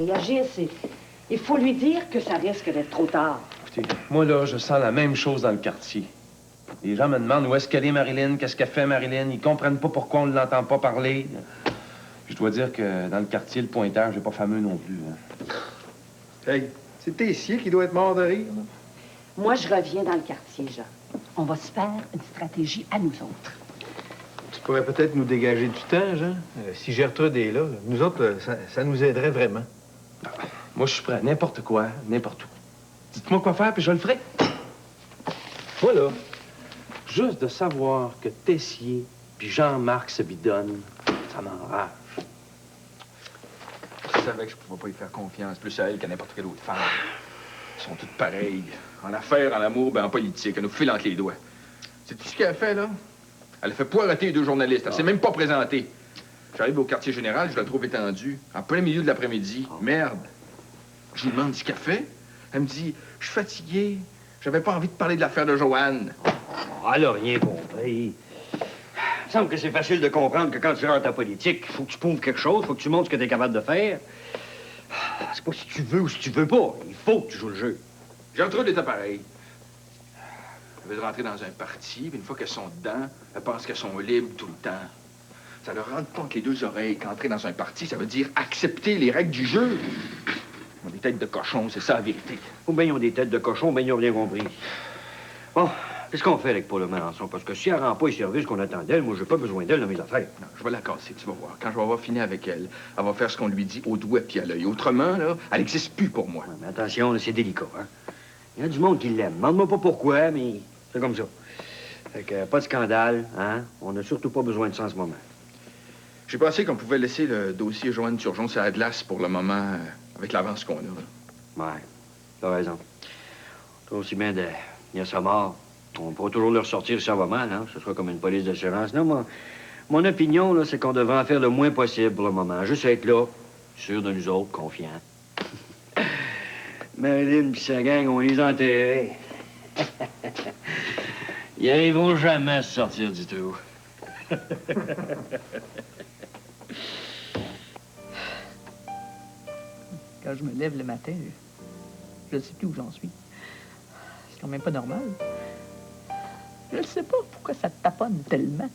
réagisse. Il faut lui dire que ça risque d'être trop tard. Écoutez, moi, là, je sens la même chose dans le quartier. Les gens me demandent où est-ce qu'elle est, Marilyn, qu'est-ce qu'elle fait, Marilyn. Ils comprennent pas pourquoi on ne l'entend pas parler. Puis je dois dire que dans le quartier, le pointeur, j'ai pas fameux non plus. Hein. Hey, c'est Tessier qui doit être mort de rire. Là. Moi, je reviens dans le quartier, Jean. On va se faire une stratégie à nous autres. Tu pourrais peut-être nous dégager du temps, Jean. Si Gertrude est là, nous autres, ça nous aiderait vraiment. Moi, je suis prêt à n'importe quoi, n'importe où. Dites-moi quoi faire, puis je le ferai. Voilà. Juste de savoir que Tessier puis Jean-Marc se bidonnent, ça m'enrage. Je savais que je pouvais pas y faire confiance, plus à elle qu'à n'importe quelle autre femme. Elles sont toutes pareilles. En affaires, en amour, ben en politique. Elle nous file entre les doigts. C'est tout ce qu'elle a fait, là? Elle a fait poireauter les deux journalistes. Elle s'est même pas présentée. J'arrive au quartier général, je la trouve étendue, en plein milieu de l'après-midi. Merde. Je lui demande ce qu'elle fait. Elle me dit, je suis fatiguée. J'avais pas envie de parler de l'affaire de Joanne. Elle a rien compris. Il me semble que c'est facile de comprendre que quand tu rentres en politique, il faut que tu prouves quelque chose, il faut que tu montres ce que tu es capable de faire. C'est pas si tu veux ou si tu veux pas. Il faut que tu joues le jeu. Gertrude était pareille. Elle veut rentrer dans un parti, puis une fois qu'elles sont dedans, elles pensent qu'elles sont libres tout le temps. Ça leur rentre pas entre les deux oreilles qu'entrer dans un parti, ça veut dire accepter les règles du jeu. Ils ont des têtes de cochon, c'est ça la vérité. Ou bien ils ont des têtes de cochon, ou bien ils ont rien compris. Bon, qu'est-ce qu'on fait avec Paul Melançon? Parce que si elle rend pas les services qu'on attend d'elle, moi, j'ai pas besoin d'elle dans mes affaires. Non, je vais la casser, tu vas voir. Quand je vais avoir fini avec elle, elle va faire ce qu'on lui dit au doigt puis à l'œil. Autrement, là, elle n'existe plus pour moi. Ouais, mais attention, là, c'est délicat, hein? Il y a du monde qui l'aime. Demande-moi pas pourquoi, mais c'est comme ça. Fait que pas de scandale, hein? On n'a surtout pas besoin de ça en ce moment. J'ai pensé qu'on pouvait laisser le dossier Joanne Turgeon sur la glace pour le moment, avec l'avance qu'on a. Là. Ouais, t'as raison. Toi aussi bien de... Il y a sa mort. On pourra toujours le ressortir si ça va mal, hein? Ce sera comme une police d'assurance. Non, mon opinion, là, c'est qu'on devrait en faire le moins possible pour le moment. Juste être là, sûr de nous autres, confiants. Marilyn pis sa gang, on les a enterrés. Ils arriveront jamais à se sortir du trou. Quand je me lève le matin, je ne sais plus où j'en suis. C'est quand même pas normal. Je ne sais pas pourquoi ça te taponne tellement.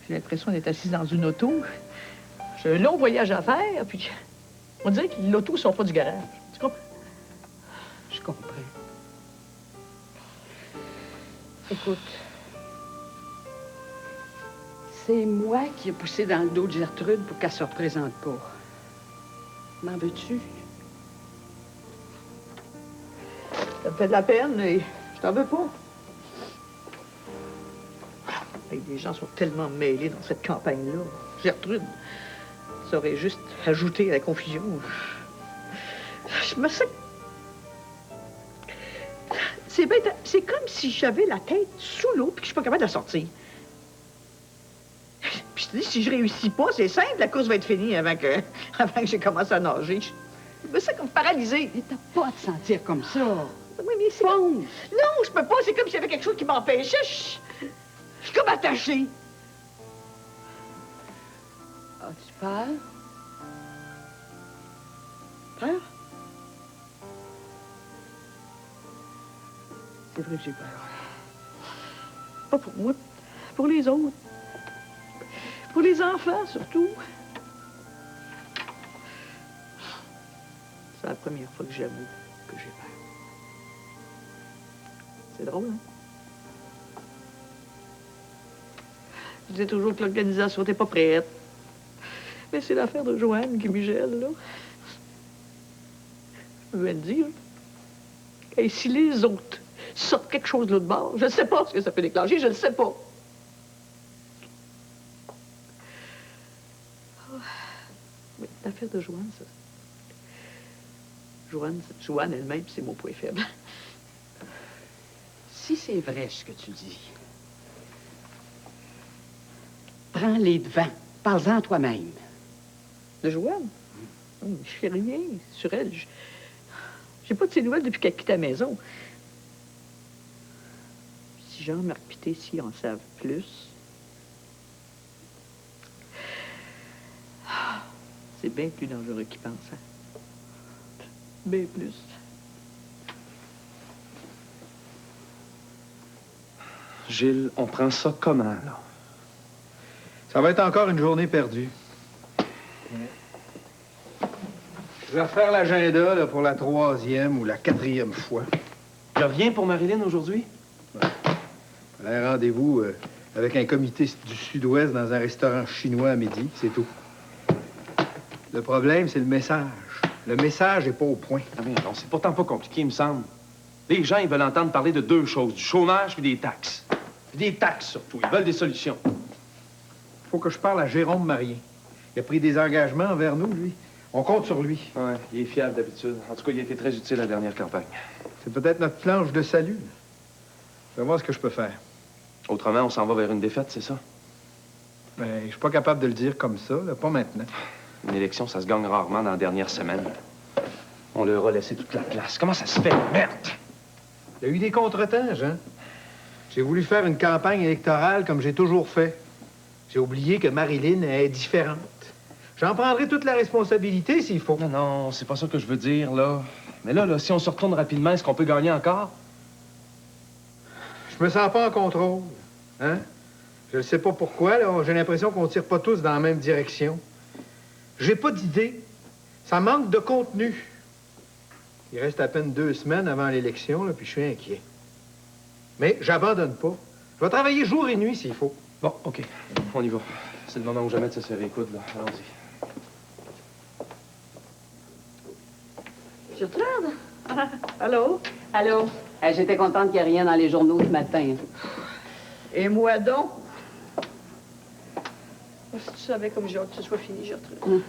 J'ai l'impression d'être assise dans une auto. J'ai un long voyage à faire, puis on dirait que l'auto sort pas du garage. Tu comprends? Je comprends. Écoute, c'est moi qui ai poussé dans le dos de Gertrude pour qu'elle se représente pas. M'en veux-tu? Ça me fait de la peine, et je t'en veux pas. Hey, les gens sont tellement mêlés dans cette campagne-là. Gertrude, ça aurait juste ajouté à la confusion. Je me sens... C'est bête, c'est comme si j'avais la tête sous l'eau puis que je suis pas capable de la sortir. Puis je te dis, si je réussis pas, c'est simple, la course va être finie avant que j'ai commencé à nager. Je me sens comme paralysée. Mais t'as pas à te sentir comme ça. Oui, mais c'est... Fonce! Non, je peux pas, c'est comme s'il y avait quelque chose qui m'empêchait. Je suis comme attachée. As-tu peur? Peur? C'est vrai que j'ai peur. Pas pour moi, pour les autres. Pour les enfants, surtout. C'est la première fois que j'avoue que j'ai peur. C'est drôle, hein? Je disais toujours que l'organisation n'était pas prête. Mais c'est l'affaire de Joanne qui me gèle, là. Je veux le dire. Et si les autres sortent quelque chose de l'autre bord, je ne sais pas ce que ça peut déclencher, je ne sais pas. Mais l'affaire de Joanne, ça... Joanne elle-même, c'est mon point faible. Si c'est vrai ce que tu dis, prends les devants. Parle-en toi-même. De Joanne? Je fais rien sur elle. J'ai pas de ses nouvelles depuis qu'elle quitte la maison. Si Jean-Marc Pité, s'ils en savent plus... C'est bien plus dangereux qu'il pense, hein? Bien plus. Gilles, on prend ça comment, là? Ça va être encore une journée perdue. Je vais refaire l'agenda là, pour la 3e ou la 4e fois. Il rien pour Marilyn aujourd'hui? Elle a un rendez-vous avec un comité du Sud-Ouest dans un restaurant chinois à midi, c'est tout. Le problème, c'est le message. Le message n'est pas au point. Ah bien, non, c'est pourtant pas compliqué, il me semble. Les gens, ils veulent entendre parler de deux choses, du chômage puis des taxes. Puis des taxes, surtout. Ils veulent des solutions. Faut que je parle à Jérôme Marien. Il a pris des engagements envers nous, lui. On compte sur lui. Ouais, il est fiable d'habitude. En tout cas, il a été très utile à la dernière campagne. C'est peut-être notre planche de salut. Je vais voir ce que je peux faire. Autrement, on s'en va vers une défaite, c'est ça? Mais je suis pas capable de le dire comme ça, là, pas maintenant. Une élection, ça se gagne rarement dans la dernière semaine. On leur a laissé toute la place. Comment ça se fait? Merde! Il y a eu des contretemps, Jean. J'ai voulu faire une campagne électorale comme j'ai toujours fait. J'ai oublié que Marilyn est différente. J'en prendrai toute la responsabilité s'il faut. Non, non, c'est pas ça que je veux dire, là. Mais là, si on se retourne rapidement, est-ce qu'on peut gagner encore? Je me sens pas en contrôle. Hein? Je ne sais pas pourquoi, là. J'ai l'impression qu'on tire pas tous dans la même direction. J'ai pas d'idée. Ça manque de contenu. Il reste à peine 2 semaines avant l'élection, là, puis je suis inquiet. Mais j'abandonne pas. Je vais travailler jour et nuit s'il faut. Bon, OK. On y va. C'est le moment ou jamais de se serrer les coudes, là. Allons-y. Gertrude? Allô? Allô? J'étais contente qu'il n'y ait rien dans les journaux ce matin. Et moi donc? Oh, si tu savais comme j'ai hâte que ce soit fini, Gertrude.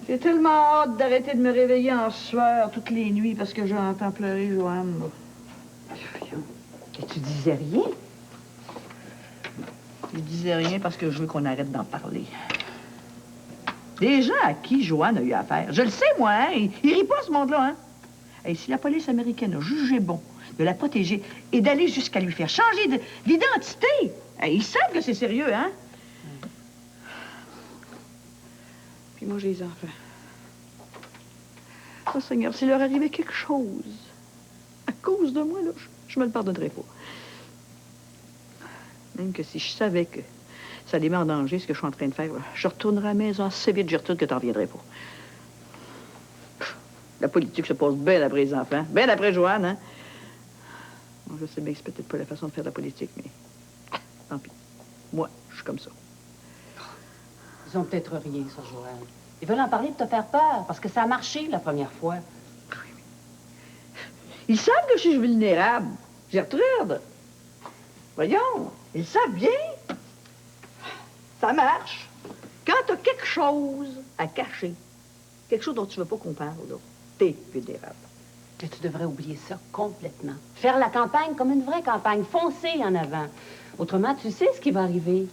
J'ai tellement hâte d'arrêter de me réveiller en sueur toutes les nuits parce que j'entends pleurer Joanne. Et tu disais rien? Je disais rien parce que je veux qu'on arrête d'en parler. Des gens à qui Joanne a eu affaire. Je le sais, moi, hein? Il rit pas, ce monde-là, hein? Et si la police américaine a jugé bon de la protéger et d'aller jusqu'à lui faire changer d'identité, ils savent que c'est sérieux, hein? Puis moi, j'ai les enfants. Oh, Seigneur, s'il leur arrivait quelque chose à cause de moi, là, je me le pardonnerais pas. Même que si je savais que ça les met en danger, ce que je suis en train de faire, là, je retournerai à la maison assez vite, Gertrude, que t'en reviendrais pas. La politique se passe bien après les enfants, bien après Joanne, hein? Bon, je sais bien que c'est peut-être pas la façon de faire de la politique, mais tant pis. Moi, je suis comme ça. Ils ont peut-être rien sur Joël. Ils veulent en parler pour te faire peur, parce que ça a marché la première fois. Ils savent que je suis vulnérable. Gertrude, voyons, ils savent bien. Ça marche. Quand t'as quelque chose à cacher, quelque chose dont tu veux pas qu'on parle, là, t'es vulnérable. Que tu devrais oublier ça complètement. Faire la campagne comme une vraie campagne, foncer en avant. Autrement, tu sais ce qui va arriver.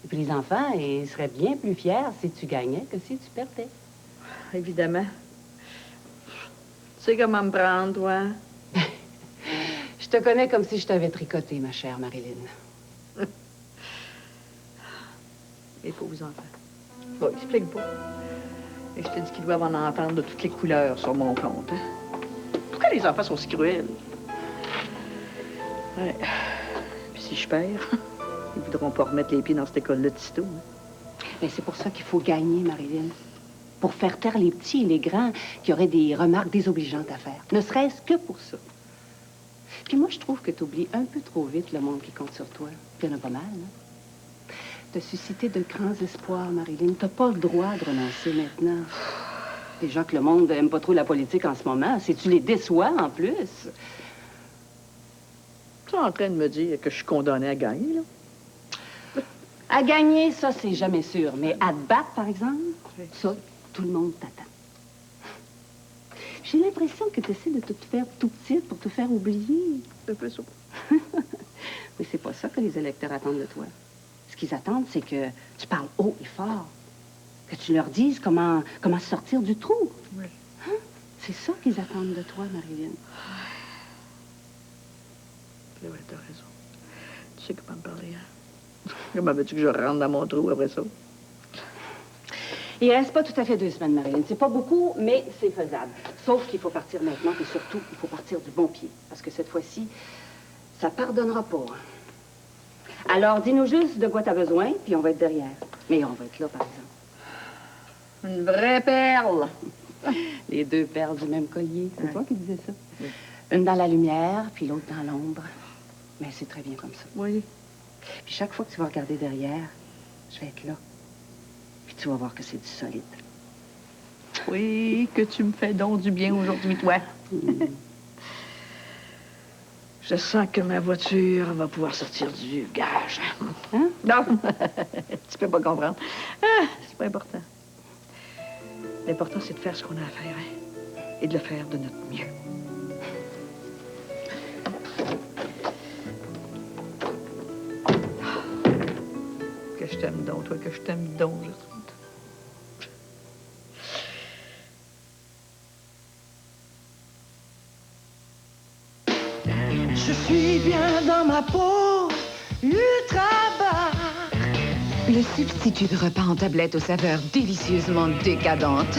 Et puis les enfants, ils seraient bien plus fiers si tu gagnais que si tu perdais. Évidemment. Tu sais comment me prendre, toi? Je te connais comme si je t'avais tricoté, ma chère Marilyn. Les pauvres enfants. Bon, explique pas. Et je te dis qu'ils doivent en entendre de toutes les couleurs sur mon compte. Hein? Pourquoi les enfants sont si cruels? Ouais. Puis si je perds, ils voudront pas remettre les pieds dans cette école-là de sitôt. Hein? Mais c'est pour ça qu'il faut gagner, Marilyn. Pour faire taire les petits et les grands qui auraient des remarques désobligeantes à faire. Ne serait-ce que pour ça. Puis moi, je trouve que tu oublies un peu trop vite le monde qui compte sur toi. Il y en a pas mal, hein? T'as suscité de grands espoirs, Marilyn. T'as pas le droit de renoncer maintenant. Déjà que le monde aime pas trop la politique en ce moment, si tu les déçois en plus. Tu es en train de me dire que je suis condamnée à gagner, là? À gagner, ça, c'est jamais sûr. Mais à te battre, par exemple, ça, tout le monde t'attend. J'ai l'impression que tu essaies de te faire tout petite pour te faire oublier. C'est un peu ça. Mais c'est pas ça que les électeurs attendent de toi. Ce qu'ils attendent, c'est que tu parles haut et fort. Que tu leur dises comment sortir du trou. Oui. Hein? C'est ça qu'ils attendent de toi, Marilyn. Oui, t'as raison. Tu sais comment me parler, hein? Comment veux-tu que je rentre dans mon trou après ça? Il reste pas tout à fait 2 semaines, Marilyn. C'est pas beaucoup, mais c'est faisable. Sauf qu'il faut partir maintenant, et surtout, il faut partir du bon pied. Parce que cette fois-ci, ça pardonnera pas. Hein. Alors, dis-nous juste de quoi t'as besoin, puis on va être derrière. Mais on va être là, par exemple. Une vraie perle. Les 2 perles du même collier. C'est toi qui disais ça? Oui. Une dans la lumière, puis l'autre dans l'ombre. Mais c'est très bien comme ça. Oui. Puis chaque fois que tu vas regarder derrière, je vais être là. Puis tu vas voir que c'est du solide. Oui, que tu me fais donc du bien aujourd'hui, toi. Je sens que ma voiture va pouvoir sortir du gage. Hein? Non, tu peux pas comprendre. Ah, c'est pas important. L'important, c'est de faire ce qu'on a à faire, hein? Et de le faire de notre mieux. Que je t'aime donc, toi, que je t'aime donc, Gertrude. Je suis bien dans ma peau, ultra bas. Le substitut de repas en tablette aux saveurs délicieusement décadentes.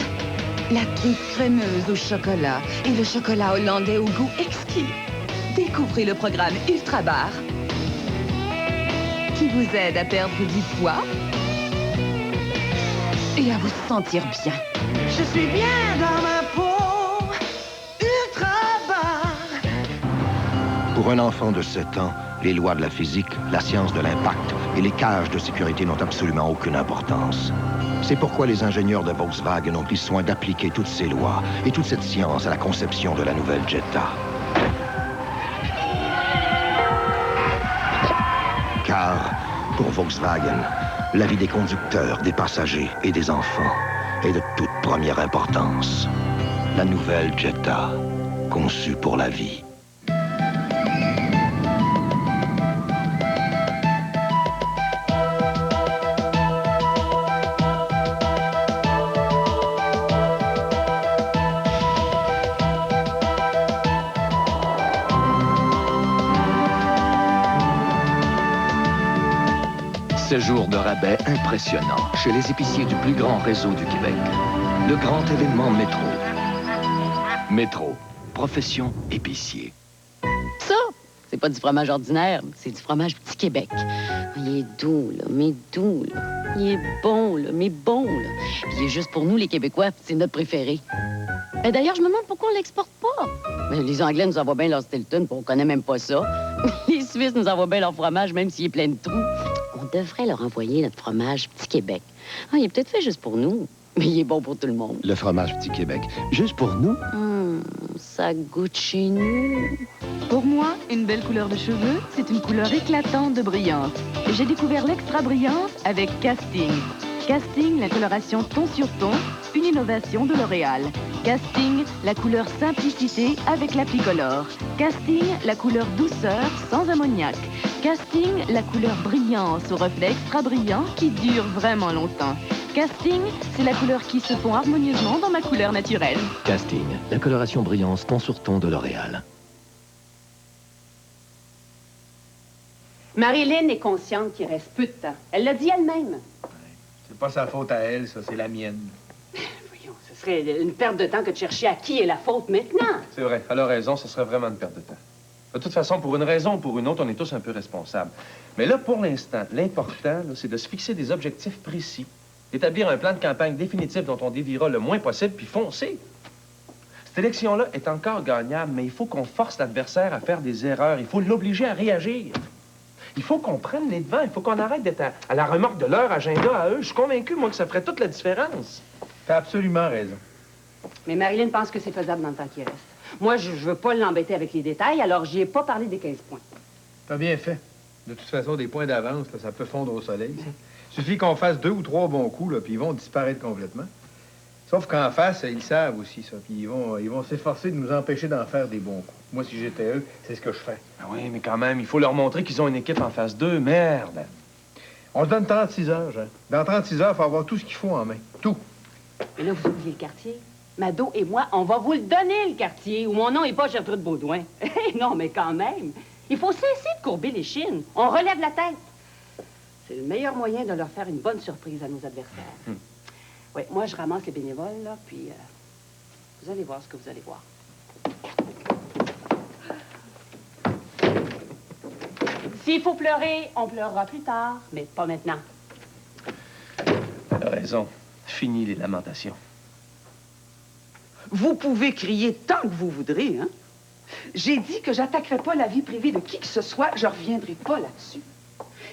La truffe crémeuse au chocolat et le chocolat hollandais au goût exquis. Découvrez le programme Ultra Bar qui vous aide à perdre du poids et à vous sentir bien. Je suis bien dans ma peau, ultra bas. Pour un enfant de 7 ans, les lois de la physique, la science de l'impact et les cages de sécurité n'ont absolument aucune importance. C'est pourquoi les ingénieurs de Volkswagen ont pris soin d'appliquer toutes ces lois et toute cette science à la conception de la nouvelle Jetta. Car, pour Volkswagen, la vie des conducteurs, des passagers et des enfants est de toute première importance. La nouvelle Jetta, conçue pour la vie. Séjour de rabais impressionnant chez les épiciers du plus grand réseau du Québec. Le grand événement Métro. Métro, profession épicier. Ça, c'est pas du fromage ordinaire, c'est du fromage Petit Québec. Il est doux, là, mais doux, là. Il est bon, là, mais bon, là. Puis il est juste pour nous, les Québécois, c'est notre préféré. Ben, d'ailleurs, je me demande pourquoi on l'exporte pas. Ben, les Anglais nous envoient bien leur Stilton, puis on connaît même pas ça. Les Suisses nous envoient bien leur fromage, même s'il est plein de trous. On devrait leur envoyer notre fromage Petit Québec. Ah, il est peut-être fait juste pour nous, mais il est bon pour tout le monde. Le fromage Petit Québec, juste pour nous. Ça goûte chez nous. Pour moi, une belle couleur de cheveux, c'est une couleur éclatante de brillance. J'ai découvert l'extra brillance avec Casting. Casting, la coloration ton sur ton, une innovation de L'Oréal. Casting, la couleur simplicité avec l'applicolore. Casting, la couleur douceur sans ammoniac. Casting, la couleur brillance au reflet extra brillant qui dure vraiment longtemps. Casting, c'est la couleur qui se fond harmonieusement dans ma couleur naturelle. Casting, la coloration brillance ton sur ton de L'Oréal. Marilyn est consciente qu'il reste peu de temps. Elle l'a dit elle-même. C'est pas sa faute à elle, ça, c'est la mienne. Voyons, ce serait une perte de temps que de chercher à qui est la faute maintenant. C'est vrai, elle a raison, ce serait vraiment une perte de temps. De toute façon, pour une raison ou pour une autre, on est tous un peu responsables. Mais là, pour l'instant, l'important, c'est de se fixer des objectifs précis, d'établir un plan de campagne définitif dont on déviera le moins possible, puis foncer. Cette élection-là est encore gagnable, mais il faut qu'on force l'adversaire à faire des erreurs. Il faut l'obliger à réagir. Il faut qu'on prenne les devants. Il faut qu'on arrête d'être à la remorque de leur agenda à eux. Je suis convaincu, moi, que ça ferait toute la différence. T'as absolument raison. Mais Marilyn pense que c'est faisable dans le temps qui reste. Moi, je veux pas l'embêter avec les détails, alors j'y ai pas parlé des 15 points. T'as bien fait. De toute façon, des points d'avance, là, ça peut fondre au soleil. Suffit qu'on fasse 2 ou 3 bons coups, là, puis ils vont disparaître complètement. Sauf qu'en face, ils savent aussi ça. Puis ils vont s'efforcer de nous empêcher d'en faire des bons coups. Moi, si j'étais eux, c'est ce que je ferais. Ah oui, mais quand même, il faut leur montrer qu'ils ont une équipe en phase 2. Merde! On se donne 36 heures, Jean. Dans 36 heures, il faut avoir tout ce qu'il faut en main. Tout. Et là, vous oubliez le quartier. Mado et moi, on va vous le donner, le quartier, où mon nom n'est pas Gertrude Baudouin. Non, mais quand même, il faut cesser de courber les chines. On relève la tête. C'est le meilleur moyen de leur faire une bonne surprise à nos adversaires. Oui, moi, je ramasse les bénévoles, là, puis vous allez voir ce que vous allez voir. S'il faut pleurer, on pleurera plus tard, mais pas maintenant. Elle a raison. Fini les lamentations. Vous pouvez crier tant que vous voudrez, hein? J'ai dit que j'attaquerai pas la vie privée de qui que ce soit, je reviendrai pas là-dessus.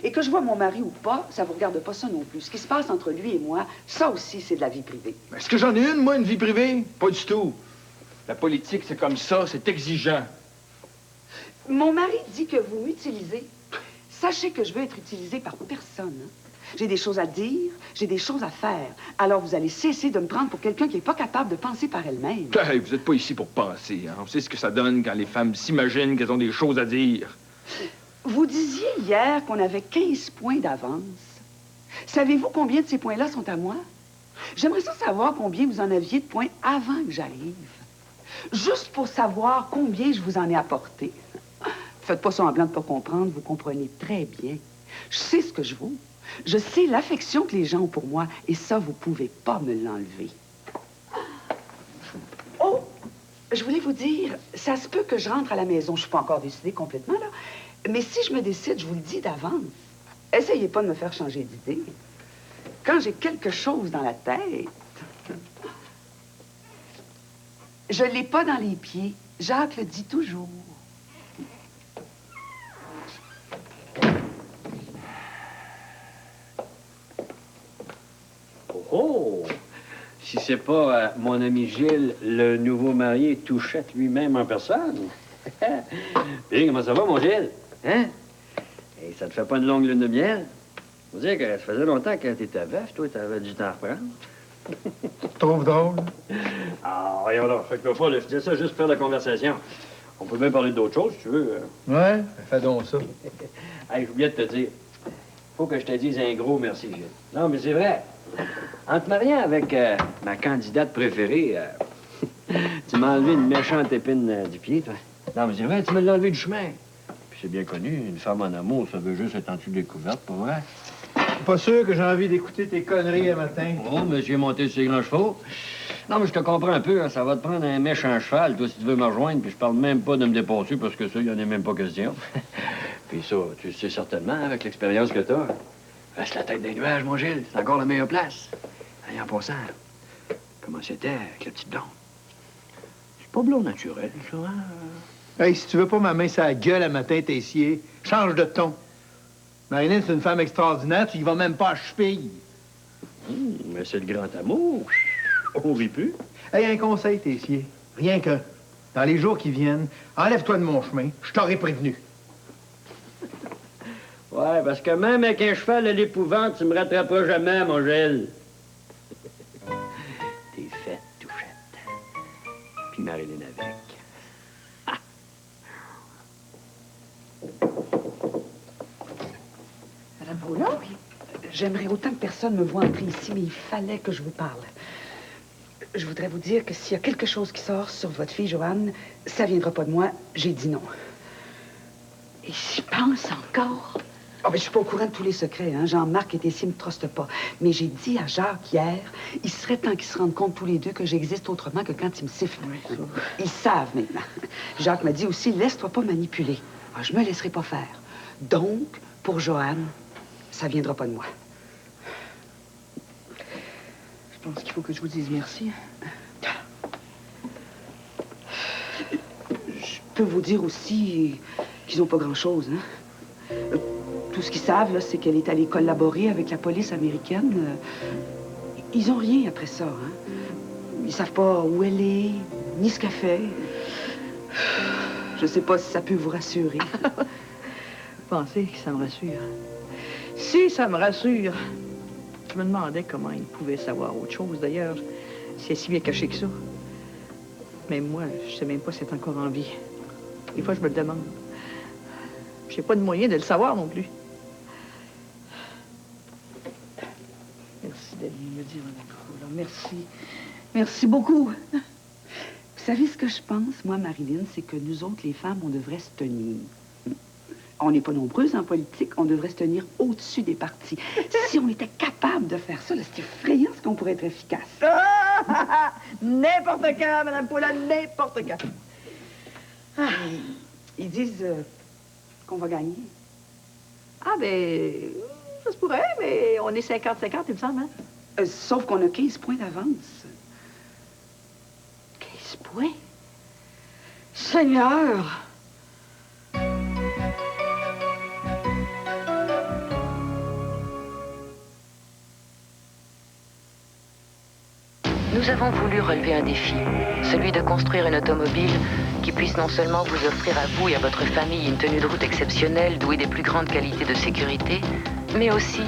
Et que je vois mon mari ou pas, ça vous regarde pas ça non plus. Ce qui se passe entre lui et moi, ça aussi, c'est de la vie privée. Est-ce que j'en ai une, moi, une vie privée? Pas du tout. La politique, c'est comme ça, c'est exigeant. Mon mari dit que vous m'utilisez. Sachez que je veux être utilisée par personne. Hein? J'ai des choses à dire, j'ai des choses à faire. Alors vous allez cesser de me prendre pour quelqu'un qui n'est pas capable de penser par elle-même. Hey, vous n'êtes pas ici pour penser. Hein? On sait ce que ça donne quand les femmes s'imaginent qu'elles ont des choses à dire. Vous disiez hier qu'on avait 15 points d'avance. Savez-vous combien de ces points-là sont à moi? J'aimerais ça savoir combien vous en aviez de points avant que j'arrive. Juste pour savoir combien je vous en ai apporté. Faites pas semblant de pas comprendre, vous comprenez très bien. Je sais ce que je vaux. Je sais l'affection que les gens ont pour moi, et ça, vous pouvez pas me l'enlever. Oh! Je voulais vous dire, ça se peut que je rentre à la maison. Je suis pas encore décidée complètement, là. Mais si je me décide, je vous le dis d'avance. Essayez pas de me faire changer d'idée. Quand j'ai quelque chose dans la tête, je l'ai pas dans les pieds. Jacques le dit toujours. Oh! Si c'est pas mon ami Gilles, le nouveau marié, Touchette lui-même en personne. Puis, comment ça va, mon Gilles? Hein? Et ça te fait pas une longue lune de miel? Faut dire que ça faisait longtemps que t'étais veuf, toi, t'avais du temps à reprendre. Tu te trouves drôle? Ah, voyons là, fais-toi pas, là. Je disais ça juste pour faire la conversation. On peut bien parler d'autres choses, si tu veux. Ouais, fais donc ça. Hey, j'oubliais de te dire. Faut que je te dise un gros merci, Gilles. Non, mais c'est vrai. En te mariant avec ma candidate préférée, tu m'as enlevé une méchante épine du pied, toi. Non, mais c'est vrai, tu me l'as enlevé du chemin. Puis c'est bien connu, une femme en amour, ça veut juste être en dessous découverte, pas vrai? Pas sûr que j'ai envie d'écouter tes conneries un matin. Oh, monsieur monté sur ses grands chevaux. Non, mais je te comprends un peu, hein, ça va te prendre un méchant cheval, toi, si tu veux me rejoindre, puis je parle même pas de me dépasser, parce que ça, il y en a même pas question. Puis ça, tu le sais certainement, avec l'expérience que t'as. Reste la tête des nuages, mon Gilles, c'est encore la meilleure place. Et en passant, comment c'était avec la petite blonde? C'est pas blond naturel, ça, hein? Hey, si tu veux pas ma main sur la gueule à matin, Tessier, change de ton. Marilyn, c'est une femme extraordinaire, tu y vas même pas à cheville. Mais c'est le grand amour. On rit plus. Hey, un conseil, Tessier. Rien que, dans les jours qui viennent, enlève-toi de mon chemin. Je t'aurais prévenu. Ouais, parce que même avec un cheval de l'épouvante, tu me rattraperas jamais, mon Gilles. T'es faite, Touchette. Puis Marilyn avec. Madame Paulon, j'aimerais autant que personne me voie entrer ici, mais il fallait que je vous parle. Je voudrais vous dire que s'il y a quelque chose qui sort sur votre fille, Joanne, ça viendra pas de moi. J'ai dit non. Et j'y pense encore. Oh, mais je suis pas au courant de tous les secrets, hein. Jean-Marc et Tessier me trustent pas. Mais j'ai dit à Jacques hier, il serait temps qu'ils se rendent compte tous les deux que j'existe autrement que quand ils me sifflent. Oui, ils savent maintenant. Jacques m'a dit aussi, laisse-toi pas manipuler. Alors, je me laisserai pas faire. Donc, pour Joanne, ça viendra pas de moi. Je pense qu'il faut que je vous dise merci. Je peux vous dire aussi qu'ils n'ont pas grand-chose, hein. Tout ce qu'ils savent, là, c'est qu'elle est allée collaborer avec la police américaine. Ils ont rien après ça, hein. Ils savent pas où elle est, ni ce qu'elle fait. Je sais pas si ça peut vous rassurer. Pensez que ça me rassure. Si ça me rassure. Je me demandais comment ils pouvaient savoir autre chose, d'ailleurs. C'est si bien caché que ça. Mais moi, je sais même pas si elle est encore en vie. Des fois, je me le demande. J'ai pas de moyen de le savoir non plus. Merci d'aller me dire, Mme Paulon. Merci. Merci beaucoup. Vous savez ce que je pense, moi, Marilyn, c'est que nous autres, les femmes, on devrait se tenir. On n'est pas nombreuses en politique, on devrait se tenir au-dessus des partis. Si on était capable de faire ça, là, c'est effrayant, pense qu'on pourrait être efficace. N'importe quand, Mme Paula, n'importe quand. Ils disent qu'on va gagner. Ah, ben, ça se pourrait, mais on est 50-50, il me semble, hein? Sauf qu'on a 15 points d'avance. 15 points? Seigneur! Nous avons voulu relever un défi, celui de construire une automobile qui puisse non seulement vous offrir à vous et à votre famille une tenue de route exceptionnelle douée des plus grandes qualités de sécurité, mais aussi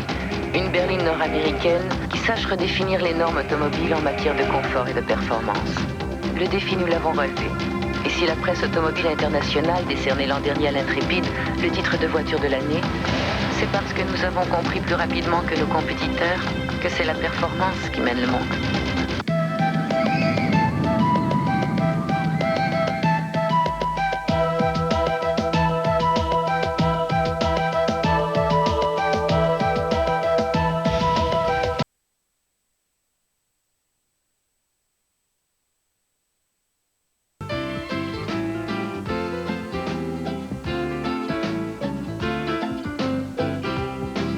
une berline nord-américaine qui sache redéfinir les normes automobiles en matière de confort et de performance. Le défi, nous l'avons relevé. Et si la presse automobile internationale décernait l'an dernier à l'Intrépide le titre de voiture de l'année, c'est parce que nous avons compris plus rapidement que nos compétiteurs que c'est la performance qui mène le monde.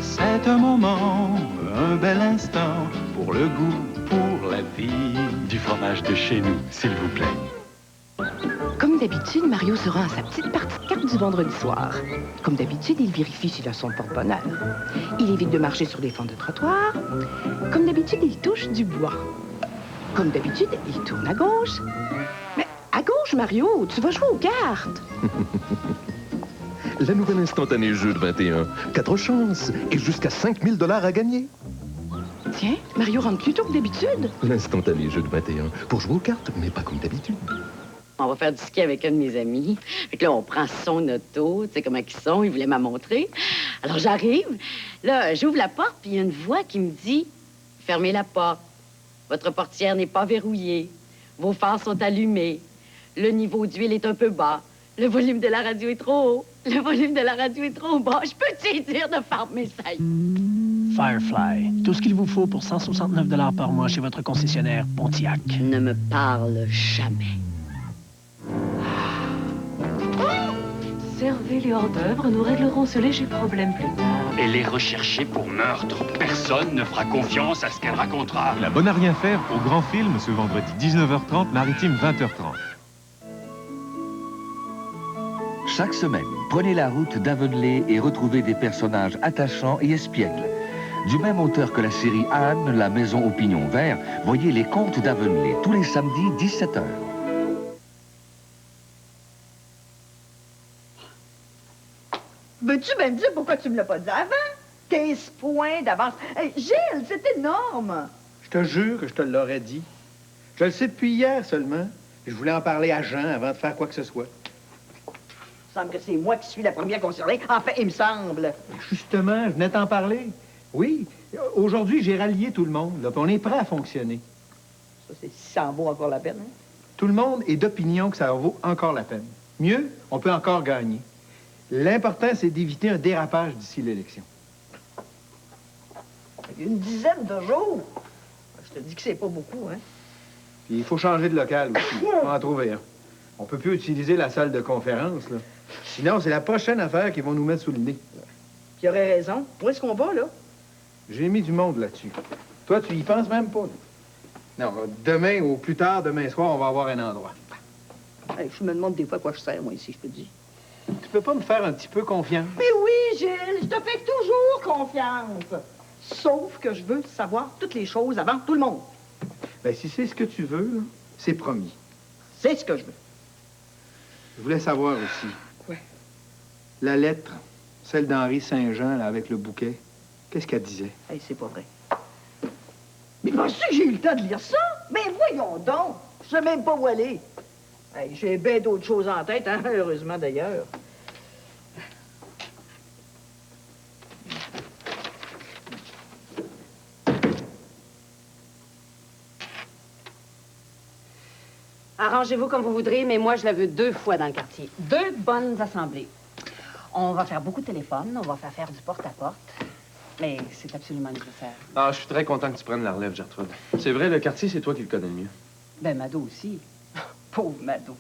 C'est un moment, un bel instant, pour le goût, pour la vie. Du fromage de chez nous, s'il vous plaît. Comme d'habitude, Mario se rend à sa petite partie de cartes du vendredi soir. Comme d'habitude, il vérifie s'il a son porte-bonheur. Il évite de marcher sur les fentes de trottoir. Comme d'habitude, il touche du bois. Comme d'habitude, il tourne à gauche. Mais à gauche, Mario, tu vas jouer aux cartes. La nouvelle instantanée jeu de 21. 4 chances et jusqu'à 5 000 $ à gagner. Tiens, Mario rentre plus tôt que d'habitude. L'instantané jeu de 21. Pour jouer aux cartes, mais pas comme d'habitude. On va faire du ski avec un de mes amis. Fait que là, on prend son auto, tu sais comment ils sont, il voulait m'en montrer. Alors j'arrive, là, j'ouvre la porte, puis il y a une voix qui me dit « Fermez la porte. Votre portière n'est pas verrouillée. Vos phares sont allumés. Le niveau d'huile est un peu bas. Le volume de la radio est trop haut. Le volume de la radio est trop bas. Je peux te dire de fermer ça. » Firefly. Tout ce qu'il vous faut pour 169 $ par mois chez votre concessionnaire Pontiac. Ne me parle jamais. Servez les hors-d'œuvre, nous réglerons ce léger problème plus tard. Elle est recherchée pour meurtre. Personne ne fera confiance à ce qu'elle racontera. La bonne à rien faire au grand film ce vendredi 19h30, Maritime 20h30. Chaque semaine, prenez la route d'Avonlé et retrouvez des personnages attachants et espiègles. Du même auteur que la série Anne, la maison au pignon vert, voyez Les Contes d'Avonlé, tous les samedis, 17h. Veux-tu même dire pourquoi tu me l'as pas dit avant? 15 points d'avance. Hey, Gilles, c'est énorme! Je te jure que je te l'aurais dit. Je le sais depuis hier seulement. Je voulais en parler à Jean avant de faire quoi que ce soit. Il me semble que c'est moi qui suis la première concernée. Enfin, il me semble. Justement, je venais t'en parler. Oui, aujourd'hui, j'ai rallié tout le monde, là, puis on est prêt à fonctionner. Ça, c'est si ça en vaut encore la peine, hein? Tout le monde est d'opinion que ça en vaut encore la peine. Mieux, on peut encore gagner. L'important, c'est d'éviter un dérapage d'ici l'élection. Une dizaine de jours. Je te dis que c'est pas beaucoup, hein? Puis il faut changer de local aussi. Faut en trouver un. On peut plus utiliser la salle de conférence, là. Sinon, c'est la prochaine affaire qu'ils vont nous mettre sous le nez. Tu aurais raison. Où est-ce qu'on va, là? J'ai mis du monde là-dessus. Toi, tu y penses même pas, là. Non, demain ou plus tard, demain soir, on va avoir un endroit. Hey, je me demande des fois à quoi je sers, moi, ici, je te dis. Tu peux pas me faire un petit peu confiance? Mais oui, Gilles, je te fais toujours confiance. Sauf que je veux savoir toutes les choses avant tout le monde. Ben, si c'est ce que tu veux, là, c'est promis. C'est ce que je veux. Je voulais savoir aussi. Quoi? La lettre, celle d'Henri Saint-Jean, là, avec le bouquet, qu'est-ce qu'elle disait? Hey, c'est pas vrai. Mais penses-tu que j'ai eu le temps de lire ça? Mais voyons donc! Je sais même pas où aller. Hey, j'ai bien d'autres choses en tête, hein? Heureusement, d'ailleurs. Arrangez-vous comme vous voudrez, mais moi, je la veux 2 fois dans le quartier. 2 bonnes assemblées. On va faire beaucoup de téléphones, on va faire du porte-à-porte. Mais c'est absolument nécessaire. Ah, je suis très content que tu prennes la relève, Gertrude. C'est vrai, le quartier, c'est toi qui le connais le mieux. Ben, Mado aussi. Pauvre Mado.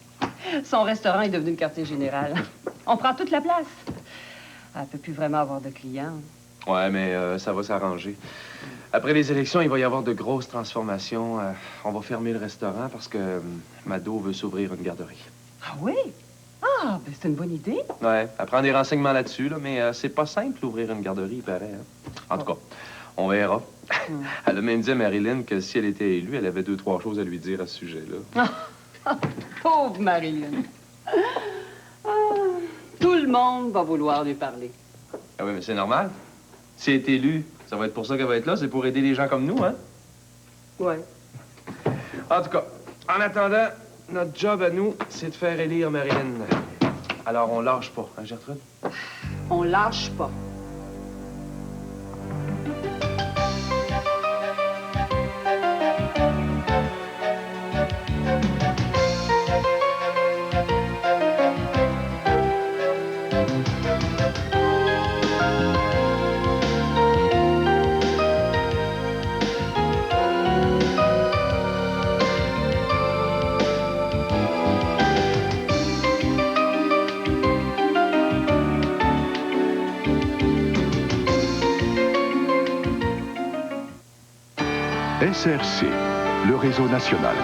Son restaurant est devenu le quartier général. On prend toute la place. Elle peut plus vraiment avoir de clients. Ouais, mais ça va s'arranger. Après les élections, il va y avoir de grosses transformations. On va fermer le restaurant parce que Mado veut s'ouvrir une garderie. Ah oui? Ah, ben c'est une bonne idée. Ouais, elle prend des renseignements là-dessus, là, mais c'est pas simple d'ouvrir une garderie, il paraît. Hein? En tout cas, on verra. Elle a même dit à Marilyn que si elle était élue, elle avait 2-3 choses à lui dire à ce sujet-là. Pauvre Marilyn. Ah, tout le monde va vouloir lui parler. Ah oui, mais c'est normal. Si elle est élue, ça va être pour ça qu'elle va être là. C'est pour aider les gens comme nous, hein? Ouais. En tout cas, en attendant, notre job à nous, c'est de faire élire Marilyn. Alors, on lâche pas, hein, Gertrude? On lâche pas. SRC, le réseau national.